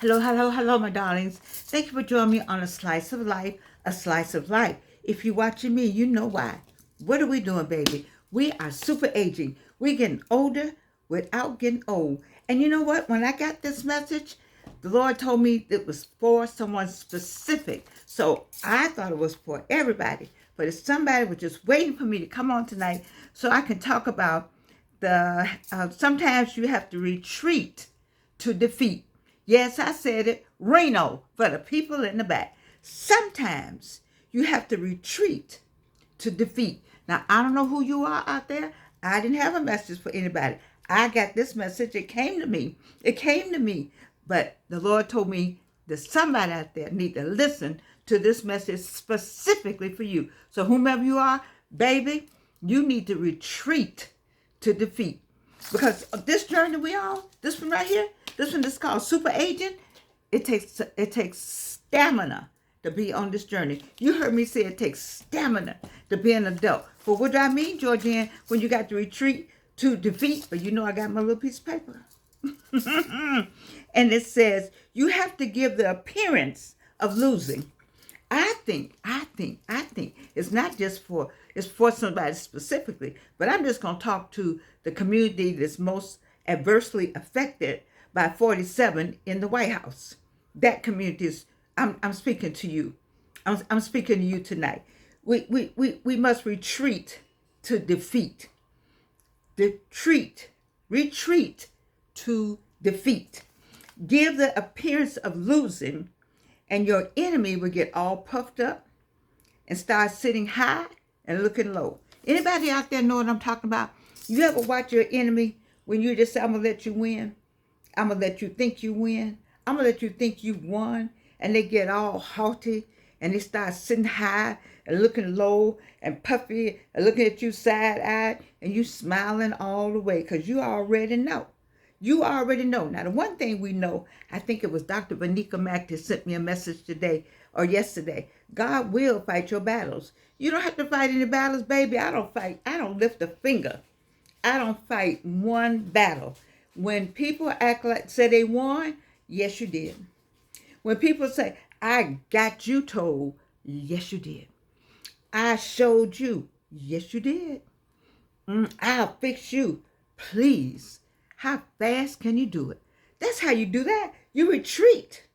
Hello, hello, hello, my darlings. Thank you for joining me on A Slice of Life, A Slice of Life. If you're watching me, you know why. What are we doing, baby? We are super aging. We're getting older without getting old. And you know what? When I got this message, the Lord told me it was for someone specific. So I thought it was for everybody. But if somebody was just waiting for me to come on tonight so I can talk about sometimes you have to retreat to defeat. Yes, I said it. Reno for the people in the back. Sometimes you have to retreat to defeat. Now, I don't know who you are out there. I didn't have a message for anybody. I got this message. It came to me. It came to me. But the Lord told me that somebody out there need to listen to this message specifically for you. So whomever you are, baby, you need to retreat to defeat. Because this journey we on, this one right here, this one is called super aging. It takes stamina to be on this journey. You heard me say it takes stamina to be an adult. But what do I mean, Georgianne, when you got to retreat to defeat? But you know I got my little piece of paper. And it says, you have to give the appearance of losing. I think it's not just it's for somebody specifically, but I'm just going to talk to the community that's most adversely affected by 47 in the White House. That community is, I'm speaking to you. I'm speaking to you tonight. We must retreat to defeat. Retreat to defeat. Give the appearance of losing, and your enemy will get all puffed up and start sitting high and looking low. Anybody out there know what I'm talking about? You ever watch your enemy when you just say, I'm going to let you win? I'm going to let you think you win. I'm going to let you think you won. And they get all haughty and they start sitting high and looking low and puffy and looking at you side-eyed and you smiling all the way because you already know. You already know. Now, the one thing we know, I think it was Dr. Vanika Mack that sent me a message today or yesterday. God will fight your battles. You don't have to fight any battles, baby. I don't fight. I don't lift a finger. I don't fight one battle. When people act like, say they won, yes, you did. When people say, I got you told, yes, you did. I showed you, yes, you did. I'll fix you, please. How fast can you do it? That's how you do that. You retreat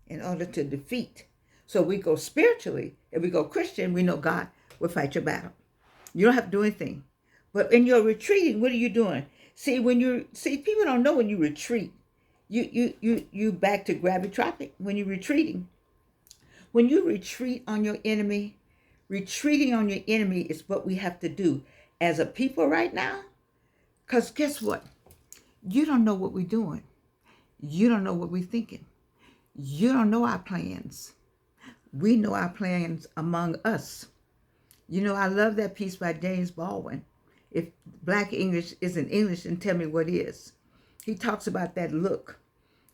in order to defeat. So we go spiritually. If we go Christian, we know God will fight your battle. You don't have to do anything. But in your retreating, what are you doing? See, people don't know when you retreat. You back to gravitropic when you're retreating. When you retreat on your enemy, retreating on your enemy is what we have to do as a people right now. Because guess what? You don't know what we're doing. You don't know what we're thinking. You don't know our plans. We know our plans among us. You know, I love that piece by James Baldwin. If Black English isn't English, then tell me what is. He talks about that look,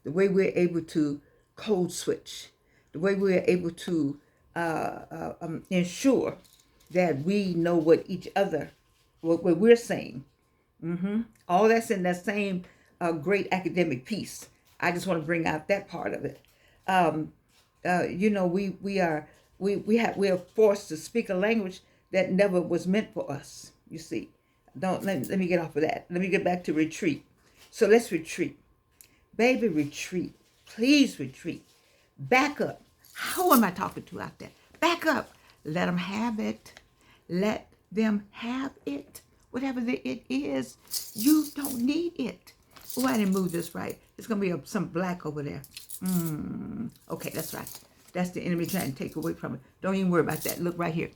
the way we're able to code switch, the way we're able to ensure that we know what each other, what we're saying. All that's in that same great academic piece. I just want to bring out that part of it. You know, we are forced to speak a language that never was meant for us. You see, let me get off of that. Let me get back to retreat. So let's retreat, baby. Retreat, please retreat. Back up. Who am I talking to out there? Back up. Let them have it. Let them have it. Whatever it is, you don't need it. Oh, I didn't move this right. It's going to be some black over there. Okay, that's right. That's the enemy trying to take away from it. Don't even worry about that. Look right here.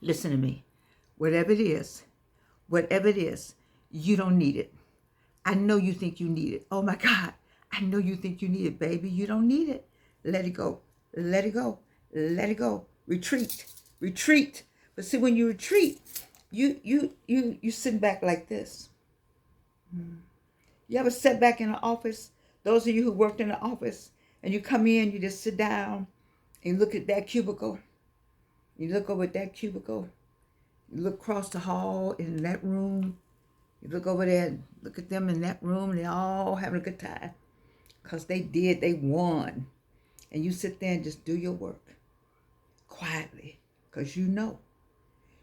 Listen to me. Whatever it is, you don't need it. I know you think you need it. Oh, my God. I know you think you need it, baby. You don't need it. Let it go. Let it go. Let it go. Retreat. But see, when you retreat, you sit back like this. You ever sit back in the office? Those of you who worked in the office, and you come in, you just sit down and look at that cubicle. You look over at that cubicle. You look across the hall in that room. You look over there and look at them in that room, and they're all having a good time. because they won. And you sit there and just do your work quietly, because you know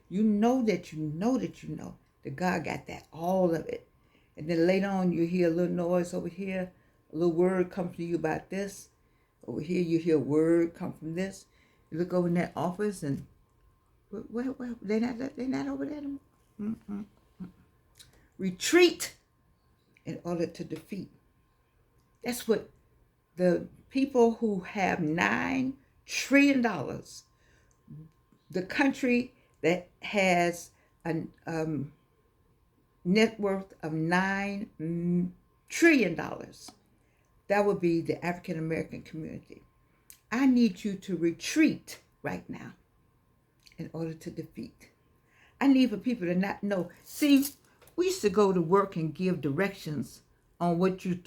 that God got that, all of it. And then later on, you hear a little noise over here, a little word come to you about this. Over here, you hear a word come from this. You look over in that office, and well, they're not over there anymore. Mm-mm. Retreat in order to defeat. That's what the people who have $9 trillion, the country that has a net worth of $9 trillion, that would be the African American community. I need you to retreat right now in order to defeat. I need for people to not know. See, we used to go to work and give directions on what you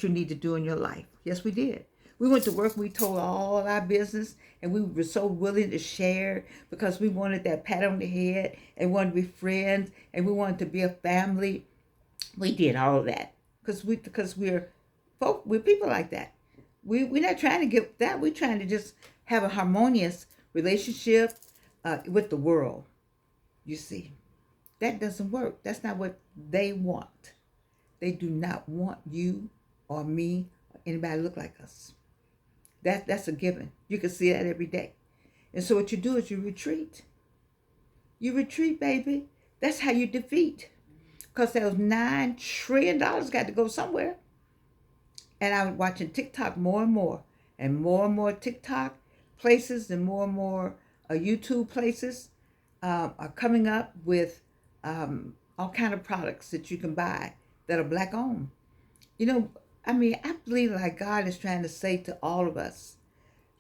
need to do in your life. Yes, we did. We went to work, we told all our business, and we were so willing to share because we wanted that pat on the head and wanted to be friends and we wanted to be a family. We did all of that because we're people like that. We're not trying to give that. We're trying to just have a harmonious relationship with the world. You see, that doesn't work. That's not what they want. They do not want you or me or anybody look like us. That's a given. You can see that every day. And so what you do is you retreat. You retreat, baby. That's how you defeat. Because those $9 trillion got to go somewhere. And I'm watching TikTok more and more. And more TikTok places and more YouTube places are coming up with all kind of products that you can buy that are Black owned. I believe like God is trying to say to all of us,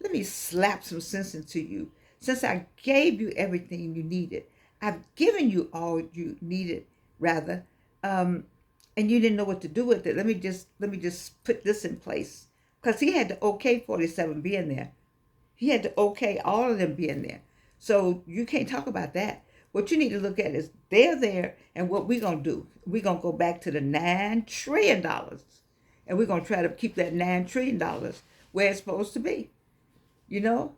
let me slap some sense into you. Since I gave you everything you needed, I've given you all you needed, rather, and you didn't know what to do with it. Let me just put this in place, because He had to okay 47 being there. He had to okay all of them being there. So you can't talk about that. What you need to look at is they're there, and what we're gonna do. We're gonna go back to the $9 trillion. And we're going to try to keep that $9 trillion where it's supposed to be. The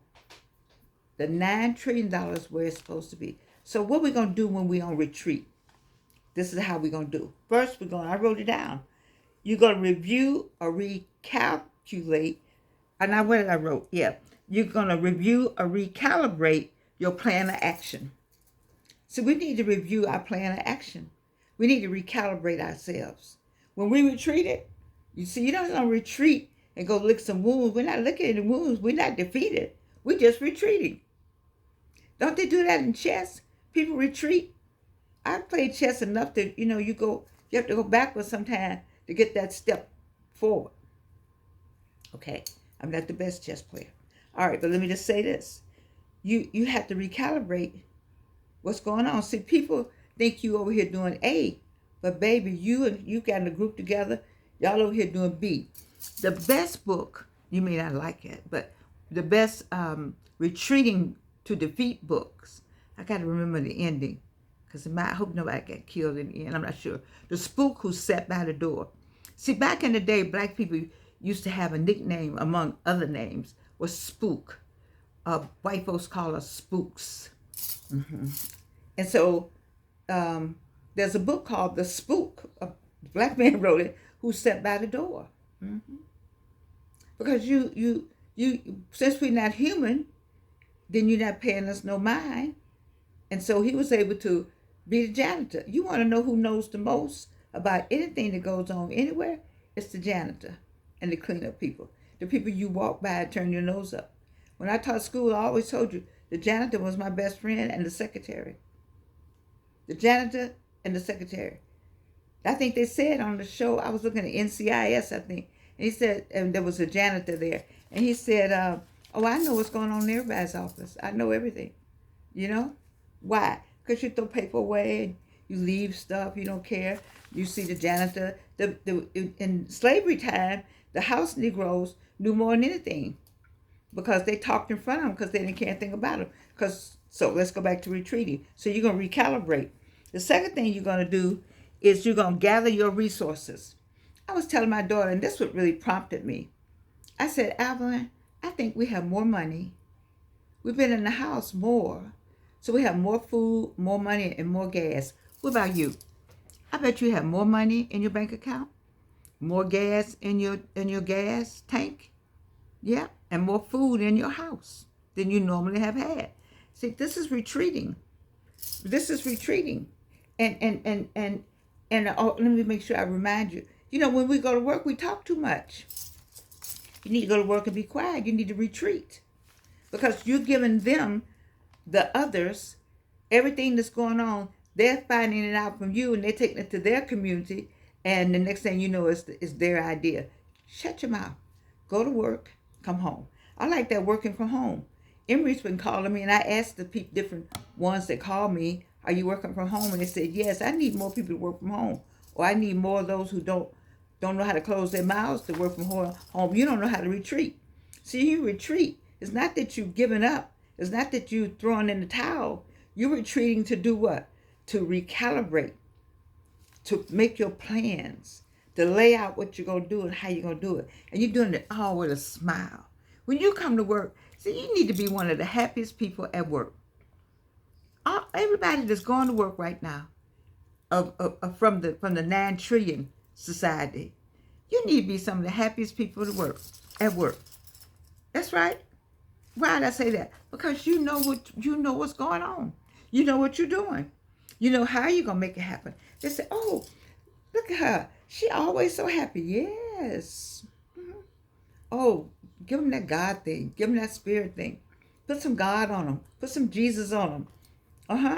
$9 trillion where it's supposed to be. So what we're going to do when we're on retreat, this is how we're going to do. First, I wrote it down. You're going to review or recalculate. And now what did I wrote? Yeah. You're going to review or recalibrate your plan of action. So we need to review our plan of action. We need to recalibrate ourselves. When we retreated, you see, you don't retreat and go lick some wounds. We're not licking any wounds. We're not defeated. We're just retreating. Don't they do that in chess? People retreat. I've played chess enough that, you have to go backwards sometimes to get that step forward. Okay, I'm not the best chess player. All right, but let me just say this. You have to recalibrate what's going on. See, people think you over here doing A, but baby, you got in a group together. Y'all over here doing B. The best book, you may not like it, but the best retreating to defeat books, I got to remember the ending, because I hope nobody got killed in the end. I'm not sure. The Spook Who Sat by the Door. See, back in the day, Black people used to have a nickname, among other names, was Spook. White folks call us spooks. Mm-hmm. And so there's a book called The Spook. A Black man wrote it, who sat by the door. Mm-hmm. Because you since we're not human, then you're not paying us no mind. And so he was able to be the janitor. You want to know who knows the most about anything that goes on anywhere? It's the janitor and the cleanup people. The people you walk by and turn your nose up. When I taught school, I always told you the janitor was my best friend and the secretary. The janitor and the secretary. I think they said on the show, I was looking at NCIS, I think, and he said, and there was a janitor there, and he said, I know what's going on in everybody's office. I know everything. Why? Because you throw paper away, and you leave stuff, you don't care. You see the janitor. In slavery time, the house Negroes knew more than anything because they talked in front of them because they didn't care anything about them. So let's go back to retreating. So you're going to recalibrate. The second thing you're going to do is you're going to gather your resources. I was telling my daughter, and this what really prompted me. I said, Evelyn, I think we have more money. We've been in the house more. So we have more food, more money, and more gas. What about you? I bet you have more money in your bank account, more gas in your gas tank. Yeah, and more food in your house than you normally have had. See, this is retreating. This is retreating. And let me make sure I remind you. You know, when we go to work, we talk too much. You need to go to work and be quiet. You need to retreat because you're giving them, the others, everything that's going on. They're finding it out from you, and they're taking it to their community. And the next thing you know, it's their idea. Shut your mouth. Go to work. Come home. I like that working from home. Emery's been calling me, and I asked the different ones that call me, "Are you working from home?" And they said, "Yes, I need more people to work from home, or I need more of those who don't know how to close their mouths to work from home. You don't know how to retreat. See, you retreat. It's not that you've given up. It's not that you're throwing in the towel. You're retreating to do what? To recalibrate, to make your plans, to lay out what you're going to do and how you're going to do it. And you're doing it all with a smile. When you come to work, see, you need to be one of the happiest people at work. Everybody that's going to work right now, from the 9 trillion society, you need to be some of the happiest people at work. That's right. Why did I say that? Because you know what's going on. You know what you're doing. You know how you're gonna make it happen. They say, "Oh, look at her. She always so happy." Yes. Mm-hmm. Oh, give them that God thing. Give them that spirit thing. Put some God on them. Put some Jesus on them.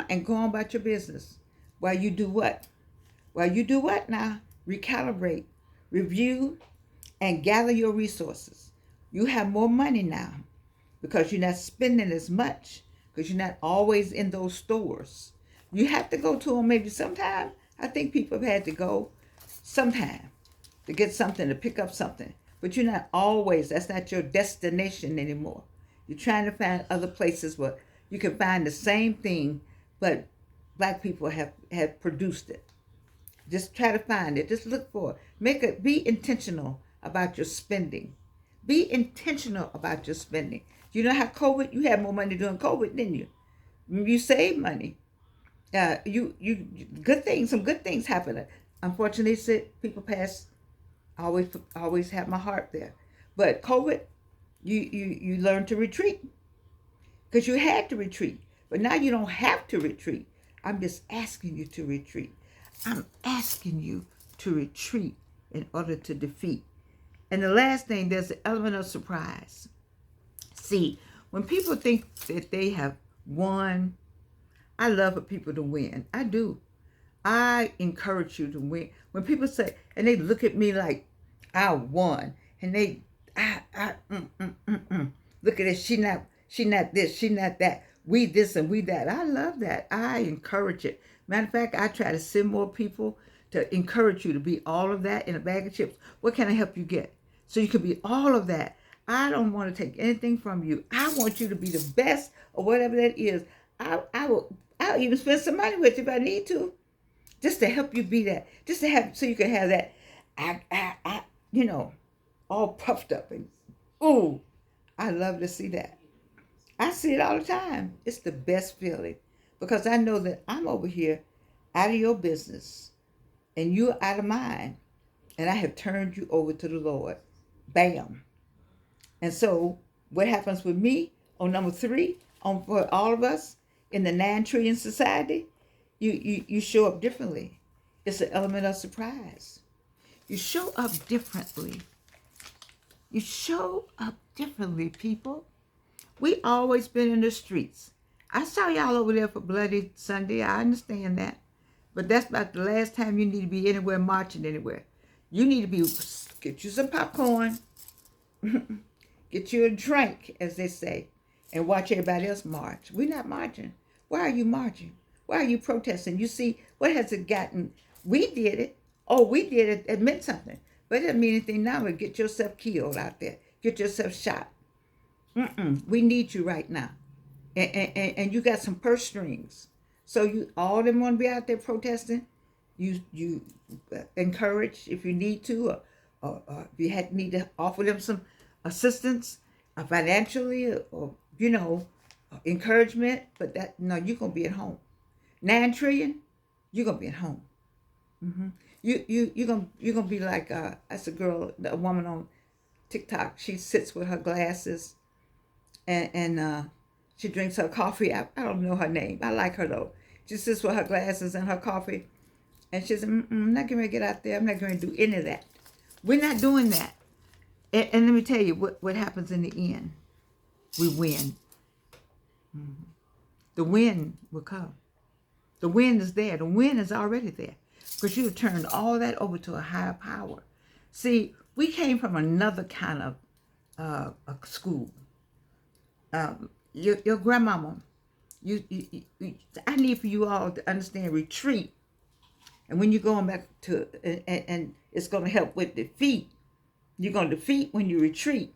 And go on about your business. While you do what? While you do what now? Recalibrate, review, and gather your resources. You have more money now because you're not spending as much because you're not always in those stores. You have to go to them maybe sometime. I think people have had to go sometime to get something, to pick up something. But you're not always, that's not your destination anymore. You're trying to find other places where you can find the same thing, but Black people have produced it. Just try to find it. Just look for it. Be intentional about your spending. Be intentional about your spending. You know how you had more money during COVID, didn't you? You saved money. You some good things happen. Unfortunately, people pass. I always have my heart there. But COVID, you learn to retreat because you had to retreat. But now you don't have to retreat. I'm just asking you to retreat. I'm asking you to retreat in order to defeat. And the last thing, there's the element of surprise. See, when people think that they have won, I love for people to win. I do. I encourage you to win. When people say, and they look at me like I won, and look at this. She not this. She not that. We this and we that. I love that. I encourage it. Matter of fact, I try to send more people to encourage you to be all of that in a bag of chips. What can I help you get? So you can be all of that. I don't want to take anything from you. I want you to be the best or whatever that is. I'll even spend some money with you if I need to, just to help you be that. Just to have, so you can have that. All puffed up and ooh, I love to see that. I see it all the time. It's the best feeling because I know that I'm over here out of your business and you're out of mine, and I have turned you over to the Lord. Bam. And so what happens with me on number 3, for all of us in the 9 trillion society, you show up differently. It's an element of surprise. You show up differently. You show up differently, people. We always been in the streets. I saw y'all over there for Bloody Sunday. I understand that. But that's about the last time you need to be anywhere marching anywhere. You need to get you some popcorn, get you a drink, as they say, and watch everybody else march. We're not marching. Why are you marching? Why are you protesting? You see, what has it gotten? We did it. Oh, we did it. It meant something. But it doesn't mean anything now. But get yourself killed out there. Get yourself shot. We need you right now. And you got some purse strings. So you all them want to be out there protesting? You encourage if you need to, or if you need to offer them some assistance, financially, or encouragement. But that no, you're gonna be at home. 9 trillion, you're gonna be at home. hmm you're gonna be like that's a woman on TikTok. She sits with her glasses and she drinks her coffee. I don't know her name. I like her though. She sits with her glasses and her coffee, and she says, I'm not going to get out there. I'm not going to do any of that. We're not doing that. And let me tell you what happens in the end. We win. The win will come. The win is there. The win is already there. Because you have turned all that over to a higher power. See, we came from another kind of school. Your grandmama, I need for you all to understand retreat. And when you're going back to, and it's going to help with defeat. You're going to defeat when you retreat.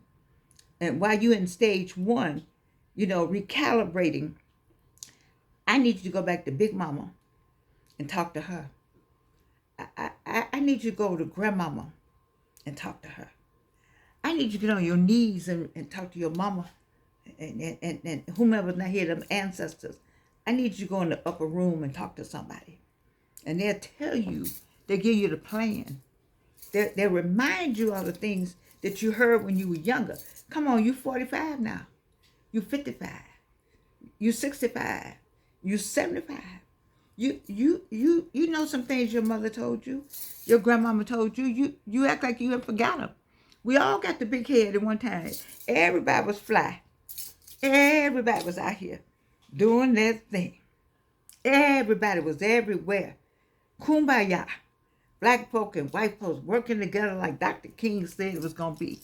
And while you're in stage 1, recalibrating, I need you to go back to Big Mama and talk to her. I need you to go to Grandmama and talk to her. I need you to get on your knees and talk to your mama and whomever's not here, them ancestors. I need you to go in the upper room and talk to somebody. And they'll tell you, they'll give you the plan. They'll remind you of the things that you heard when you were younger. Come on, you 45 now. You 55. You 65. You 75. You know some things your mother told you, your grandmama told you. You act like you had forgot them. We all got the big head at one time. Everybody was fly. Everybody was out here doing their thing. Everybody was everywhere. Kumbaya. Black folk and white folks working together like Dr. King said it was going to be.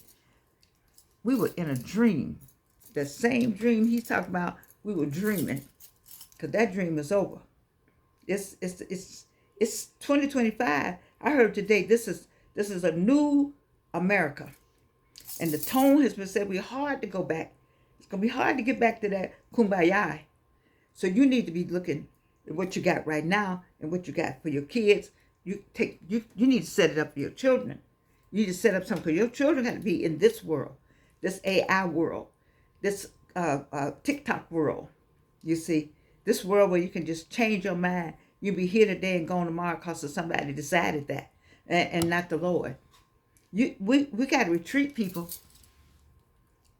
We were in a dream. The same dream he's talking about, we were dreaming. Because that dream is over. It's 2025. I heard today this is a new America. And the tone has been said we're hard to go back. It's going to be hard to get back to that kumbaya. So you need to be looking at what you got right now and what you got for your kids. You need to set it up for your children. You need to set up something for your children. Got to be in this world, this AI world, this TikTok world. You see, this world where you can just change your mind. You'll be here today and gone tomorrow because of somebody decided that, and not the Lord. We got to retreat, people,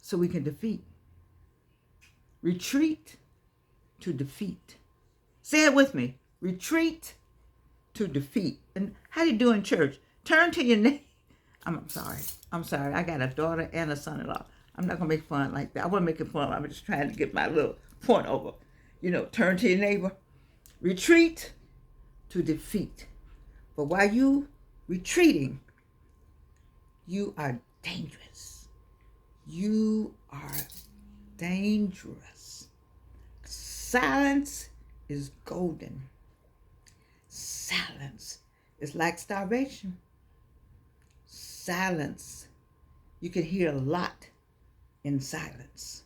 so we can defeat. Retreat to defeat. Say it with me. Retreat to defeat. And how do you do in church? Turn to your neighbor. I'm sorry. I got a daughter and a son-in-law. I'm not going to make fun like that. I wasn't making fun. I'm just trying to get my little point over. Turn to your neighbor. Retreat to defeat. But while you retreating, you are dangerous. You are dangerous. Silence is golden. Silence is like starvation. Silence. You can hear a lot in silence.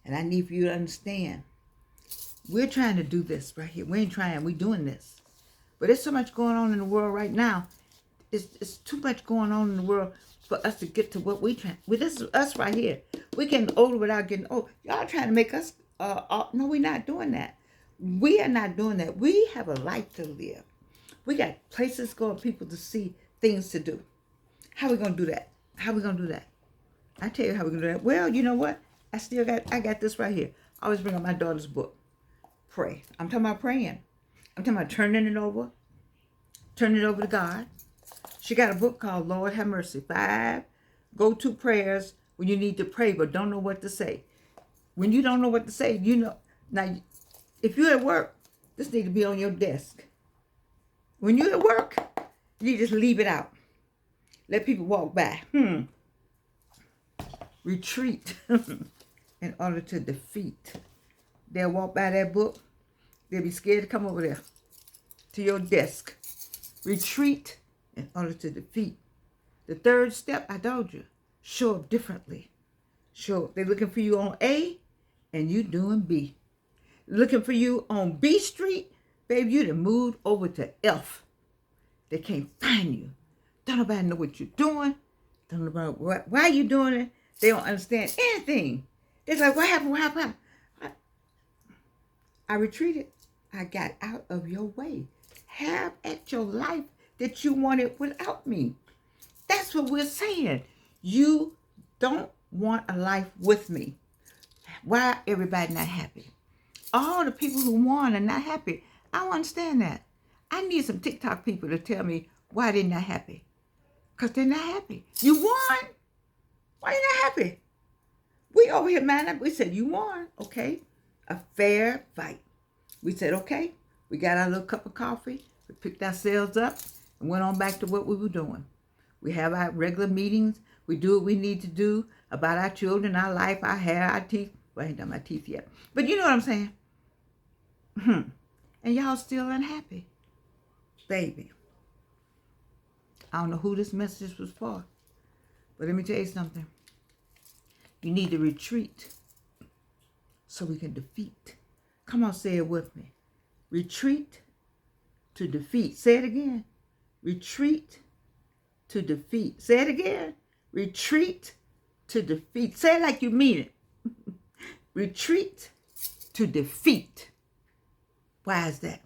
And I need for you to understand, we're trying to do this right here. We ain't trying, we're doing this. But there's so much going on in the world right now. It's too much going on in the world for us to get to what we try. This is us right here. We getting older without getting old. Y'all trying to make us, no, we're not doing that. We are not doing that. We have a life to live. We got places to go and people to see, things to do. How we going to do that? How we going to do that? I tell you how we going to do that. Well, you know what? I got this right here. I always bring up my daughter's book. Pray. I'm talking about praying. I'm talking about turning it over to God. She got a book called Lord Have Mercy. 5 go-to prayers when you need to pray but don't know what to say. When you don't know what to say, now, if you're at work, this needs to be on your desk. When you're at work, you just leave it out. Let people walk by. Retreat in order to defeat. They'll walk by that book. They'll be scared to come over there to your desk. Retreat in order to defeat. The third step, I told you, show up differently. Show up. They're looking for you on A and you doing B. Looking for you on B Street, baby, you done moved over to F. They can't find you. Don't nobody know what you're doing. Don't nobody why you doing it. They don't understand anything. They're like, what happened? What happened? I retreated. I got out of your way. Have at your life that you wanted without me. That's what we're saying. You don't want a life with me. Why everybody not happy? All the people who won are not happy. I don't understand that. I need some TikTok people to tell me why they're not happy. Because they're not happy. You won. Why you not happy? We over here, man. We said, you won. Okay. A fair fight. We said, okay. We got our little cup of coffee. We picked ourselves up and went on back to what we were doing. We have our regular meetings. We do what we need to do about our children, our life, our hair, our teeth. Well, I ain't done my teeth yet. But you know what I'm saying? And y'all still unhappy. Baby. I don't know who this message was for. But let me tell you something. You need to retreat so we can defeat. Come on, say it with me. Retreat to defeat. Say it again. Retreat to defeat. Say it again. Retreat to defeat. Say it like you mean it. Retreat to defeat. Why is that?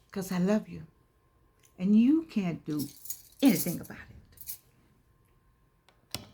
Because I love you. And you can't do anything about it.